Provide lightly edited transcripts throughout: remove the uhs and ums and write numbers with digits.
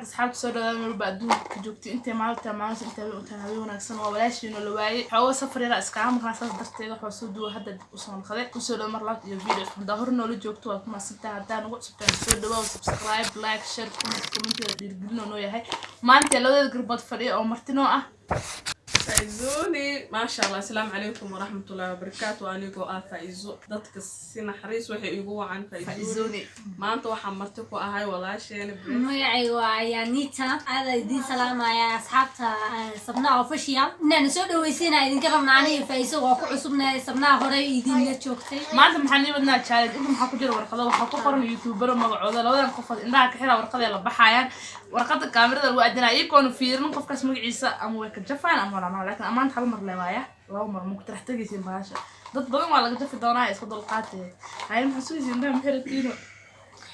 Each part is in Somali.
أصحاب سورة من بعدون كجوتي أنت مالته أنت وتناوي أحسن وبلاش إنه لواي هو سفر رأس كلام كان صار درتي ذا حسود وهذا وصل خذ وسورة مرات يفيديو ظهر إنه لجوكتوا ما سبتها هدان وقت سورة وسبسكرايب لايك شير كومنت يقولون إنه يا هاي ما أنت لو تقربت فريق أو مرتين فايزوني ما شاء الله السلام عليكم ورحمة الله وبركاته وأنيقو فايزو دتك السنة حريص وحي يقوا عن فايزوني ما أنت وحمرتكو هاي ولا شيء magacayga waa Yanita aad idin salaamaya asxaabta sabnaa official inaan soo dhaweysina idinka rabnaanay fayso waa ku cusubnahay sabnaa hore idin la joogtay maanta maxaan nibadnaa challenge inta maxaa ku jira warqado waxa ku qoran youtuber magacooda labadan qof indhaha ka xira warqada la baxayaan warqada kaamirada lagu adinaa iyagoon fiirin qofkaas magaciisa ama way ka jafaan ama lama laakiin amaanta hal mar leeyahay laba mar muu tarax tagaysiin baasha dad badan waa laga jafi doonaa isku dulqaatay hay maxsuusin indhaha maxirtiino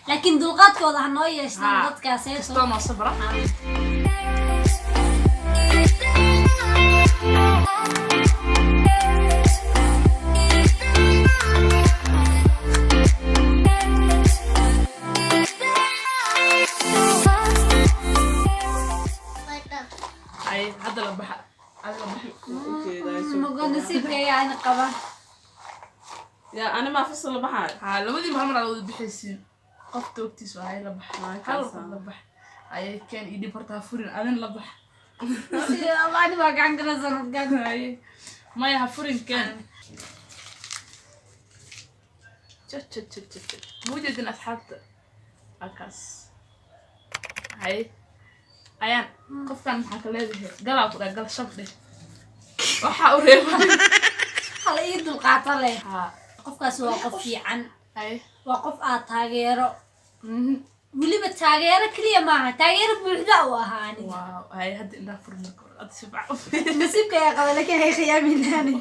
laakiin dulqaadkooda ha noo yeeshaan dadkaas ee soo ma sabra ay hada la baxa nasiibkayga ana qaba يا أنا ما فصل بحال لودي محمد على ود بحسين قفت وقتي سو هاي لبح هل لبح هاي كان يدي برتها فورين أذن لبح الله أنا بقى عن كذا زمان هاي ما يهفورين كان موجود إن أصحابته أكاس هاي أيان قف كان محاك لهذه قلع كذا قل شبده وحاوري هلا يدل قاطله qofkaas waa qof fiican waa qof aad taageero waliba taageero kaliya maaha taageero buuxda u ahaani waaw ay hadda inda furmo ad sibca nasiibka ya qaba laka hay khiyaaminaani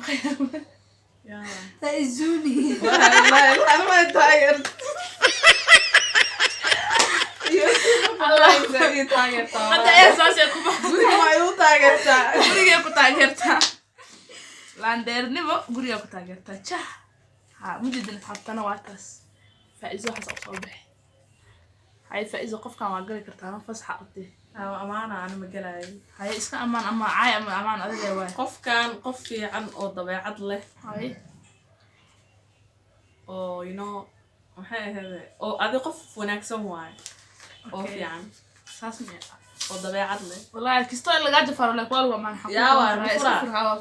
ya faizuni والله أنا ما تاجر الله يسعدك تاجر hadda eesaas ku guriga ma igu taageertaa guriga ku taageertaa laandeernimo guriga ku taageertaa jah مجد حطنا واتس فايزو حسب صباح هاي فايزو قف كان واقري كرتان فصحى قدي أمانة أنا مقلاي هاي اسكا أمان أما عاي أمان أدري واي قف كان قف في عن أو طبيعة له هاي أو you know هاي هذا أو هذا قف وناكسون واي أو في عن ساسمي أو طبيعة له والله كيستوي اللي قاعد يفرق لك والله ما نحب يا وين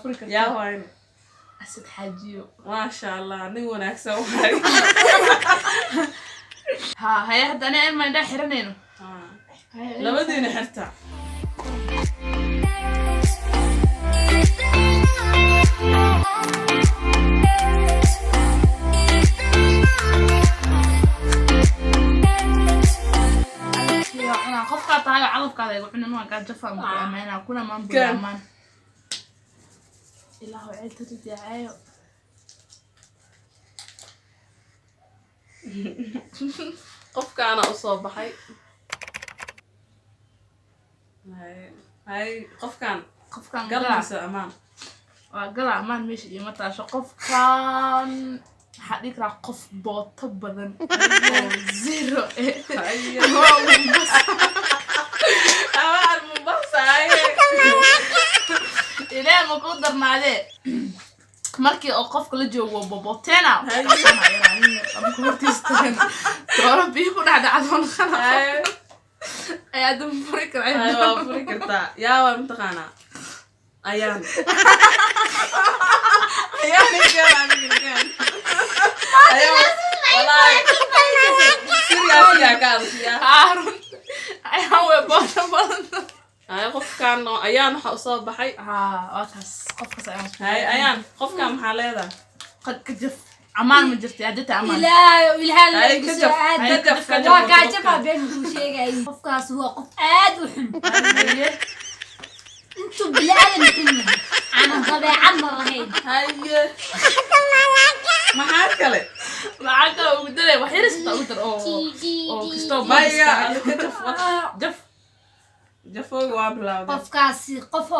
فرق يا وين أسد حاجيو ما شاء الله نيو ناكسون واي هاي حتى أنا إما ده حرنينه لما دينا حرتا أنا خفت قطعة عرف كذا يقولون إنه قاعد جفا مأمانة كنا ما بأمان إلا هو عيلته تدعيه قف كان أصاب بحي هاي قف كان قلع أمان قلع أمان مش يمتى شو قف كان حديك راح قف بوط بدن زيرو أمان مبص هاي إلى ما قدرنا عليه markii oo qofka la joogo boboteena ama kurtistaan torobi ku dhacdacdoon khana ay aad furi karay waa furi kartaa yaa waa mtaqaana ayaan wallahi serious ya kaarsiya harun ayaan way badan هاي قف كان أيان حصل بحي واتس قف كسر هاي أيان قف كان محليدا قد كجف عمان من جرتي عدتها عمان لا والهلا هاي كجف وكاجفها بين كل شيء جاي قف كاس هو قف آد وحن انتو بلادن حنا أنا طبيعة مرهين هاي ما حاكله معاك ودري وحيرس تقدر أو كستوب بايا كجف جف جفوق وابلا قف كاسي قف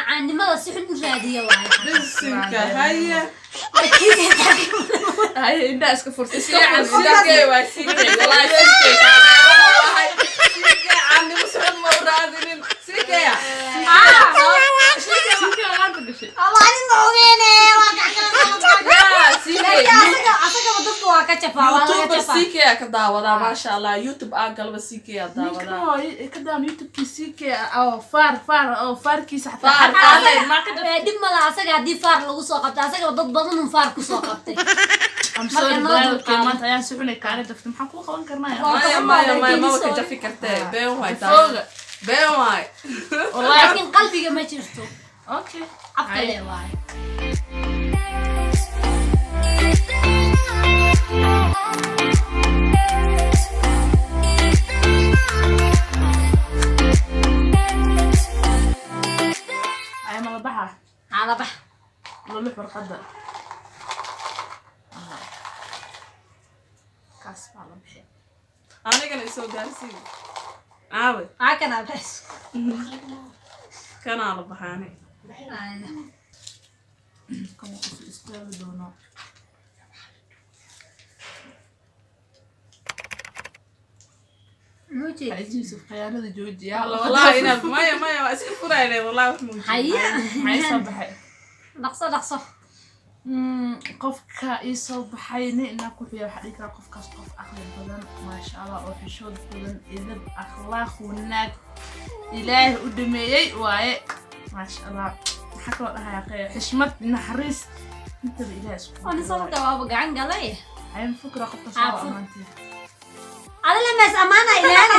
عن لماذا سحن رادية واحد بسنك هيا هاي الناس كفرت سيعني والله raadinin sikaya sikaya maanta gashay الله أنا موجينة أساق بدك واقع youtube sikaya ka daawada maasha Allah youtube aa galba sikaya daawada kadaan youtube sikaya oo faarkiisa dib ma laha asaga haddii faar lagu soo qabtay asaga dad badan un faar kusoo qabtay maanta ayaan suxunay kaale dafta maxaan kuu qaban karnaa maya maba ka jafi kartee been waay tahay been waay laakiin qalbiga ma jirto okay afka lee waay ay malabaxa على بح lolux warqada kaas baa la bixi anigana isoo gaarsiin aawe هكذا بس kanaa la baxaane kama qof istaagi doono موجي Yusuf khiyaanada joojiya wallahi inaad maya waa iska furayne wallahi wax muujiyo هيا maxay soo baxay نقصة qofka ii soo baxay ina ku xiyo waxa dhigi karaa qofkaas qof aqli badan maasha Allah oo xishood badan idab akhlaaq wanaag ilaahay u dhameeyay waaye maasha Allah waxa kala dhahayaa qeey xishmad naxariis inta ilaahay isku أنا صرت أبغى عن قلي ay fikra qofkaas oo amaantay أنا لما أمانة إلى أنا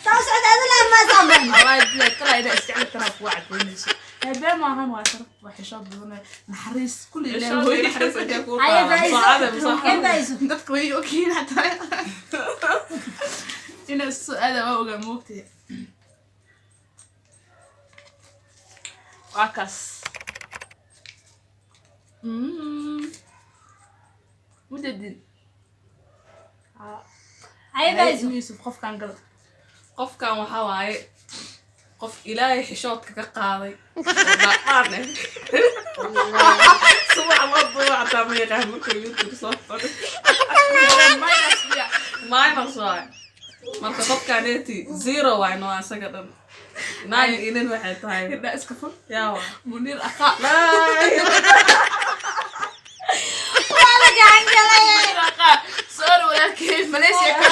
سأسعد أنا لما أمانة الله يدلك كلا إذا استعملت ترى في وعد ونسي هذا ما هم واشرف وحشاد بدون نحريس كل اللي هو naxariis ayaa ku هيا qaada بايزو كيف بايزو dadku way ogyihiin hataa ina su'aada waa ogaa moogtay waa kaas mudadin هيا بايزو Yusuf qofkan gal qofkan waxa waaye qof ilaahay xishoodka ka qaaday dhaqaane subax ma duucata ma yaqaan markuu youtube soo fadhi minus waay marka qofkaneeti zero waay noo asaga dhan nine inin waxay tahay hada iska fog yaa waa munir aqa وأنا عن قلي aqa soo walaalkay Malaysia ka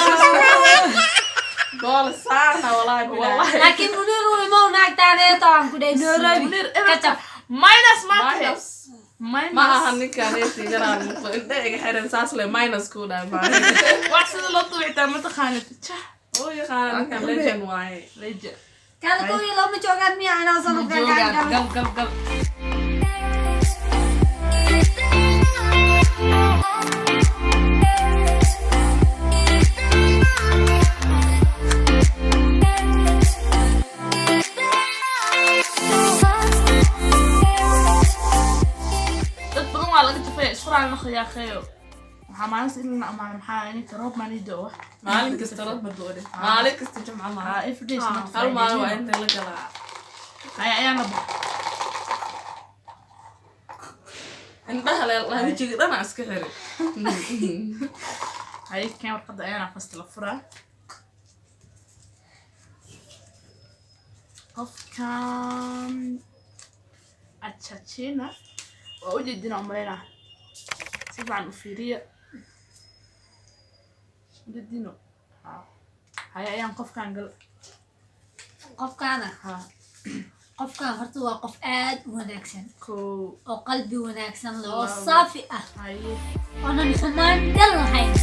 gool saarna wallahi wallahi لكن منير وما هناك تاني طبعا كده نوربي munir كتب minus ma minus ma aha ninkaneeti garaan muqo inta iga xiran saas le minus ku dhaafay wax sida loo duubitaa ma taqaanid oo yaqaan ninkan legend waaye leja كان كوي لو مجوغان مي أنا أصلا كان gal dad badan waa laga jafay isfuraan la khiyaaqeeyo waxaa maalinta ilaa ama maxaa ninka roob maanido wax maalin kasta rod ma doone maalin kasta jumca ma every day is not hal maalin waa Friday inta la galaa ayaan la baxay indhaha la wajiga dhana iska xiray hay kan warqada ayaan fast la furaa qofkan achachina waa u jeedina umaleyna si fiican u fiiriya ujeedino hay ayaan qofkan gal qofkaana ha qofkaan horta waa qof aad u wanaagsan kow oo qalbi wanaagsan leh oo saafi ah haye oonan xumaan dal lahayn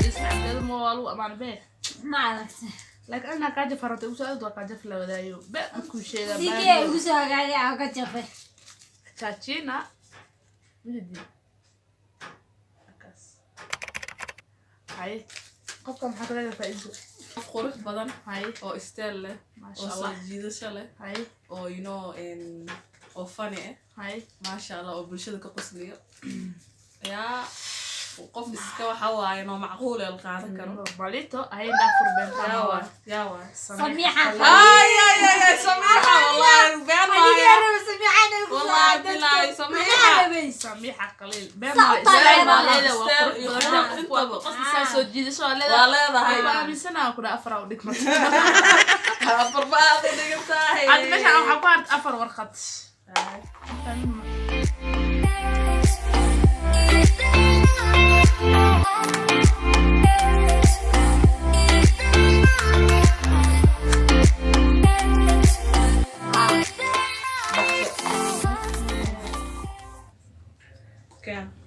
ismacdada ma waa lagu amaan bee ma aragta laakiin anaa kaa jafarata ugu soo waa kaa jaf la wadaayo be markuu sheega sikee igu soo hagaagay aan ka jafay chachina ujeedino haye qofka maxaa ka leedahay faa'iido qurux badan haye oo style leh maasha oo Allah soo jiidasho leh haye oo you know oo funny ah haye maasha Allah oo bulshada ka qosliyo yaa qof iska waxa waaye noo macquul ee qaadan karo balito ay dhaafur been yawa سميحة ay samiixa wallahi been أنا سميحة أنا wallahi billahi samiixa samiixa qalil been soo jiidasho waa leedahay aaminsanaa ku afar u dhigmato afar baad dhigtahay aad meesha waxa ku hart afar warqad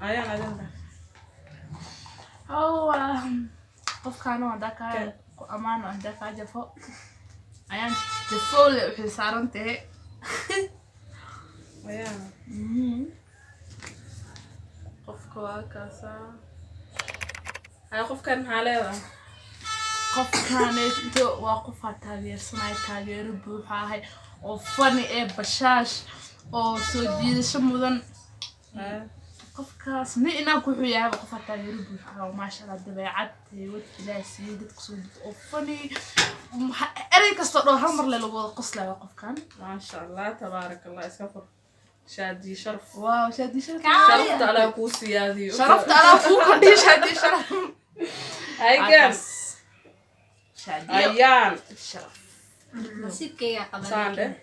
ayaan adinta qofkaanu hadaa kaa ku ammaano hadaa kaa jafo ayaan jafoole waxay saaran tahay ayaan qofka waa kaasaa ay qofkan maxaa leedahay qofkaneeto waa qofaa taageersanaya taageero buuxa ahay oo fani ee bashaash oo soo jiidasho mudan qofkaas ni inaan ku xuyahay qofaa taageero buuxa oo maasha Allah dabeecad wad ilaahay siiyay dadka soo jid oo fani eray kasto dhoo hal mar lagu wada qoslaa qofkan maasha Allah tabarakallah iska fur شادي شرف واو شادي شرف شرفت على كوسي هذه شرفت على كوسي شادي شرف هاي كان شادي ايان الشرف نسيب كي قبل ساندة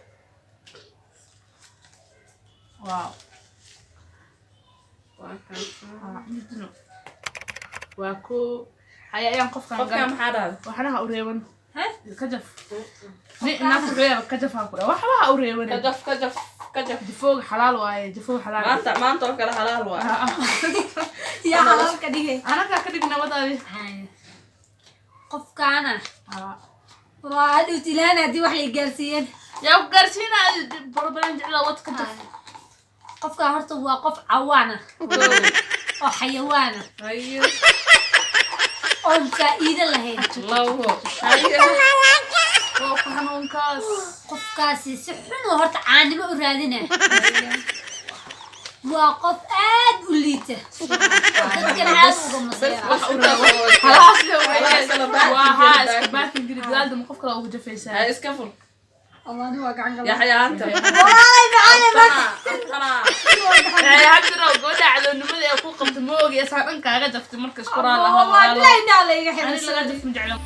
واو وكان واكو هيا ايام قف كان حدا وحنا اوريون ها كجف ناس غير كجف هاكو وحنا اوريون كجف جفوق حلال واي جفوق حلال ما انت وكلا حلال واي يا حلال كديه انا كدي نبدادي قف كانا وادو تيلانا دي wax la gaarsiin yaa gaarsiina barbaran jecla wad ka daf qofka horta waa qof cawaana oo xayawaana hayo oo faa'iido lahayn lawo hayo oo xanuunkaas qofkaasi si xun oo horta caanimo u raadina waa qof aad u liita dadka aad uga maseera waa iska baakin grid dalda ma qofka ugu jafaysaa iska fur الله نوع عن يا حيا انت والله معانا انا hadda raw goda caloonimada ay ku qabto moogi asaan kaaga jaftay marka isqoraa lahaa والله لا ينال يا ani حبيبي laga jafin jeclo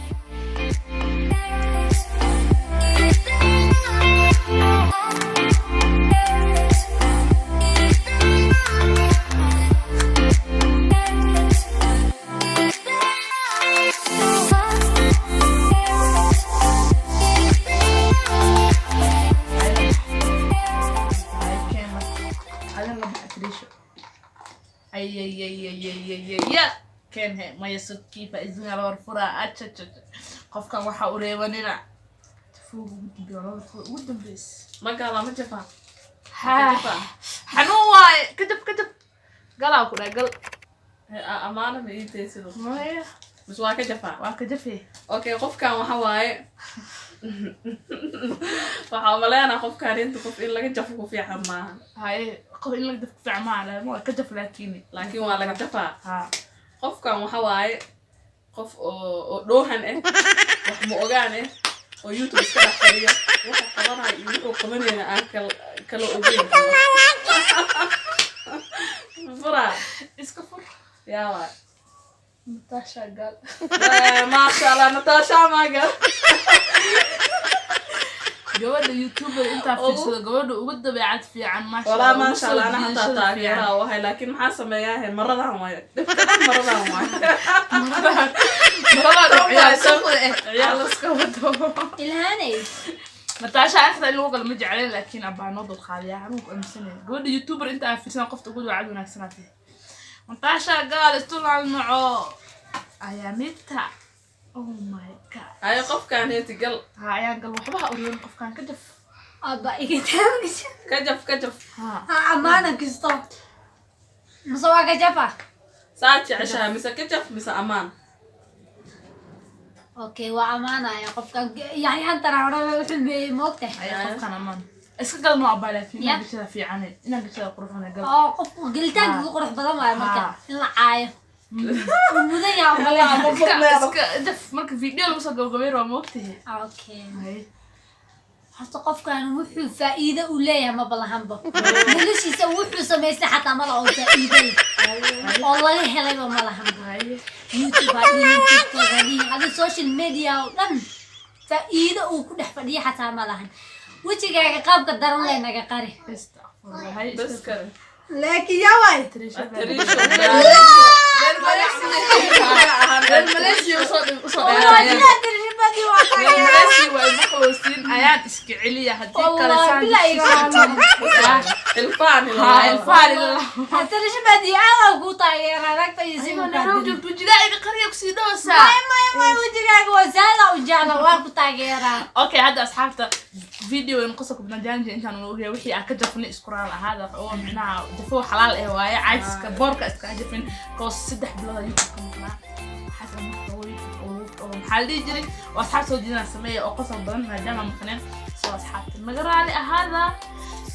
كان هي ما يسوق كيف إذن على ورفرة أتشتش قف كان وحى قريبانينا تفوق ودم بس ما قال ما جفا ها حنواي كتب قال كده قال امانه ما يتسلو ما هي بس واك جفا واك جفي اوكي قف كان waxa waaye waxa maleena qof kaan inta qof in laga jafo ku fiican maaha هاي قف إن لك دفع في عمالة ما كجف لكني laakiin waa laga jafaa ها qofkan waxa waaye qof oo dhoohan wax ma ogaan oo YouTube iska dhaxliyo waxa qabanayo iyo wuxuu qabanayna aan kala ogeyn fura اسكفر yaa waa نتاشا قال ما شاء الله نتاشا ما قال جواد اليوتيوبر انت في سوق جواد وبده بيعد في عن ما شاء والله الله ما شاء الله انا حتى تاغيرها وهي لكن ما سمياها مرضها واي مرضها واي عيال اسكودو الهاني نتاشا اخذ اللغه اللي عليه لكن ابا نوض خاليها مو امسنه جواد اليوتيوبر انت في سنه قفت تقول وعد وناكسنا فيه نتاشا قال استولى المعو اياميتا او ماي جاد هاي قف كان يتقل ها ايان قال وحبها اوريون قف كان كدف ابا ايتامش كجف ها امانه كستو مسواك جفا ساعتي عشاء مسا كجف مسا امان اوكي وامانه يا قف يعني انت راه في الموقع اي قف كان امان اسك قال نوع بالك يا. انا قلت في عني انا قلت قروحنا قال قف قلتك قروح بدل ما marka in la caayo mudan yaa maleeyahay daf marka video lagu soo gabagabeeyo waa moogtahay okay horta qofkan wuxuu faa'iido u leeyahay ma balahanba noloshiisa wuxuu sameystay xataa ma laha faa'iiday oo laga helay ma lahanba YouTube hadi social media oo dhan faa'iido uu ku dhex fadhiyo xataa ma lahan wajigaaga qaabka daran leh naga qari bas kale laakiin yaa way ayaan iska celiya hadii kale okay hadda asxaabta video in qosol kubna jaanji intaan ugu ogeey wixii aan ka jafnay isku raal ahaada oo micnaha dafo xalaal ah waaye cayska boorka iska jafin koos 3 bilood ayuu ku qanaa xasan maxaa lii jiray asxaab soo diinaa sameeya oo qosol badan maadaama maqneen soo asxaabta magaraali ahaada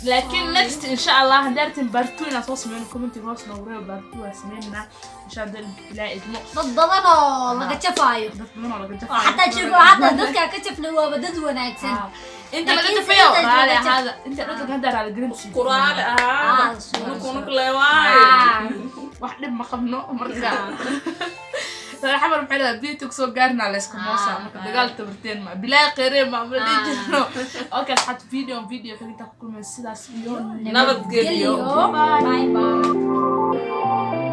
laakiin next insha Allah handartin bartu ina soo sameeyno comment hoos noo wareey bartu waa sameeyna insha Allah ilaa idmo dad badan oo laga jafaayo hatta jiro hatta dadka ka jafnay waa dad wanaagsan inta laga jafayo raali ahaada inta dadka hadda raali gelin quraale kunuk leewaay wax dhib ma qabno marka حمر بحلا بيتك سو قارنا لسك موسى دقال تبرتين ما بلا قريب ما بليجنو اوكي حط فيديو خليك تاكل من السلاس نبت قليو باي باي